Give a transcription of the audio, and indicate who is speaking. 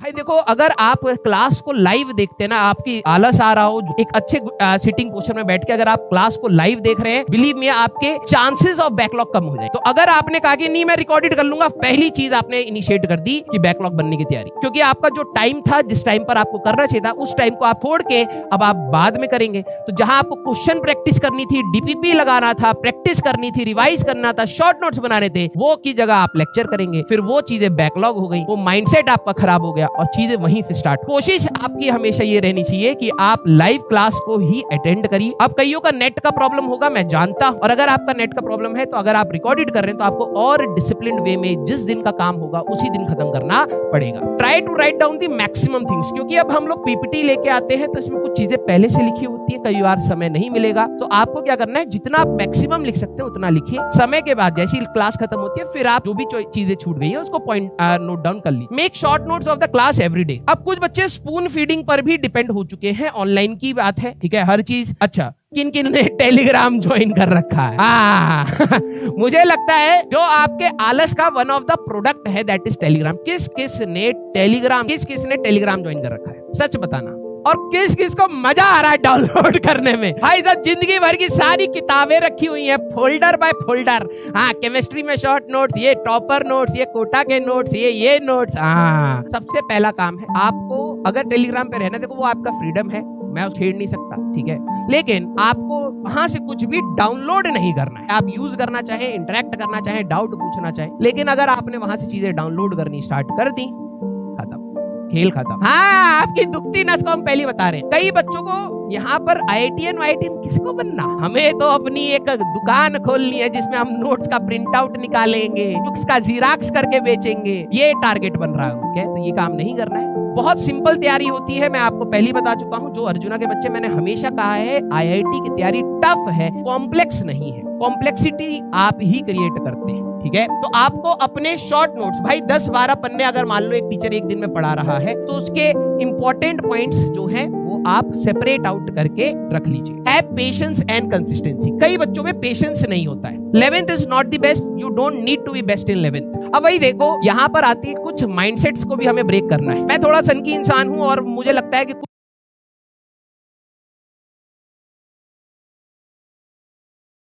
Speaker 1: भाई देखो, अगर आप क्लास को लाइव देखते हैं ना, आपकी आलस आ रहा हो, एक अच्छे सिटिंग पोस्चर में बैठ के अगर आप क्लास को लाइव देख रहे हैं, बिलीव मी आपके चांसेस ऑफ बैकलॉग कम हो जाए। तो अगर आपने कहा कि नहीं मैं रिकॉर्डेड कर लूंगा, पहली चीज आपने इनिशिएट कर दी कि बैकलॉग बनने की तैयारी, क्योंकि आपका जो टाइम था, जिस टाइम पर आपको करना चाहिए था, उस टाइम को आप छोड़ के अब आप बाद में करेंगे। तो जहां आपको क्वेश्चन प्रैक्टिस करनी थी, डीपीपी लगाना था, प्रैक्टिस करनी थी, रिवाइज करना था, शॉर्ट नोट्स बनाने थे, वो की जगह आप लेक्चर करेंगे, फिर वो चीजें बैकलॉग हो गई, वो माइंडसेट आपका खराब हो गया और चीजें वहीं से स्टार्ट। कोशिश आपकी हमेशा ये रहनी चाहिए कि आप लाइव क्लास को ही अटेंड करिए। अब कईयों का नेट का प्रॉब्लम होगा, मैं जानता हूं, और अगर आपका नेट का प्रॉब्लम है तो अगर आप रिकॉर्डेड कर रहे हैं तो आपको और डिसिप्लिन्ड वे में जिस दिन का काम होगा उसी दिन खत्म करना पड़ेगा। Try to write down the maximum things, क्योंकि अब हम लोग पीपीटी लेके आते हैं तो इसमें कुछ चीजें पहले से लिखी होती है, कई बार समय नहीं मिलेगा, तो आपको क्या करना है, जितना आप मैक्सिमम लिख सकते हैं उतना लिखिए। समय के बाद जैसी क्लास खत्म होती है फिर आप जो भी चीजें छूट गई है उसको पॉइंट नोट डाउन कर लीजिए। Make short notes of the class every day. अब कुछ बच्चे स्पून फीडिंग पर भी डिपेंड हो चुके हैं, ऑनलाइन की बात है, ठीक है, हर चीज। अच्छा, किन किन ने टेलीग्राम ज्वाइन कर रखा है? मुझे लगता है जो आपके आलस का वन ऑफ द प्रोडक्ट है दैट इज टेलीग्राम। किस किस ने टेलीग्राम ज्वाइन कर रखा है, सच बताना। और किस किस को मजा आ रहा है डाउनलोड करने में? भाई साहब, जिंदगी भर की सारी किताबें रखी हुई हैं फोल्डर बाय फोल्डर। हाँ, केमिस्ट्री में शॉर्ट नोट्स, ये टॉपर नोट्स, ये कोटा के नोट्स, ये नोट्स। हाँ, सबसे पहला काम है आपको, अगर टेलीग्राम पे रहना, देखो वो आपका फ्रीडम है, मैं उसे छेड़ नहीं सकता, ठीक है, लेकिन आपको वहां से कुछ भी डाउनलोड नहीं करना है। आप यूज करना चाहे, इंटरेक्ट करना चाहे, डाउट पूछना चाहे, लेकिन अगर आपने वहां से चीजें डाउनलोड करनी स्टार्ट कर दी, खत्म, खेल खत्म। हाँ, आपकी दुखती नस को हम पहले बता रहे हैं। कई बच्चों को यहाँ पर IITian किसको बनना, हमें तो अपनी एक दुकान खोलनी है जिसमें हम नोट्स का प्रिंट आउट निकालेंगे, बुक्स का जीराक्स करके बेचेंगे, ये टारगेट बन रहा है। तो ये काम नहीं करना है। बहुत सिंपल तैयारी होती है, मैं आपको पहले बता चुका हूँ। जो अर्जुना के बच्चे, मैंने हमेशा कहा है IIT की तैयारी टफ है, कॉम्प्लेक्स नहीं है। कॉम्प्लेक्सिटी आप ही क्रिएट करते हैं, ठीक है। तो आपको अपने शॉर्ट नोट्स, भाई 10-12 पन्ने अगर मान लो एक टीचर एक दिन में पढ़ा रहा है, तो उसके इंपॉर्टेंट पॉइंट्स जो हैं वो आप सेपरेट आउट करके रख लीजिए। Have patience and consistency. कई बच्चों में पेशेंस नहीं होता है। 11th is not the best, you don't need to be best in 11th। अब वही देखो, यहाँ पर आती है कुछ माइंडसेट्स को भी हमें ब्रेक करना है। मैं थोड़ा सनकी इंसान हूँ और मुझे लगता है कि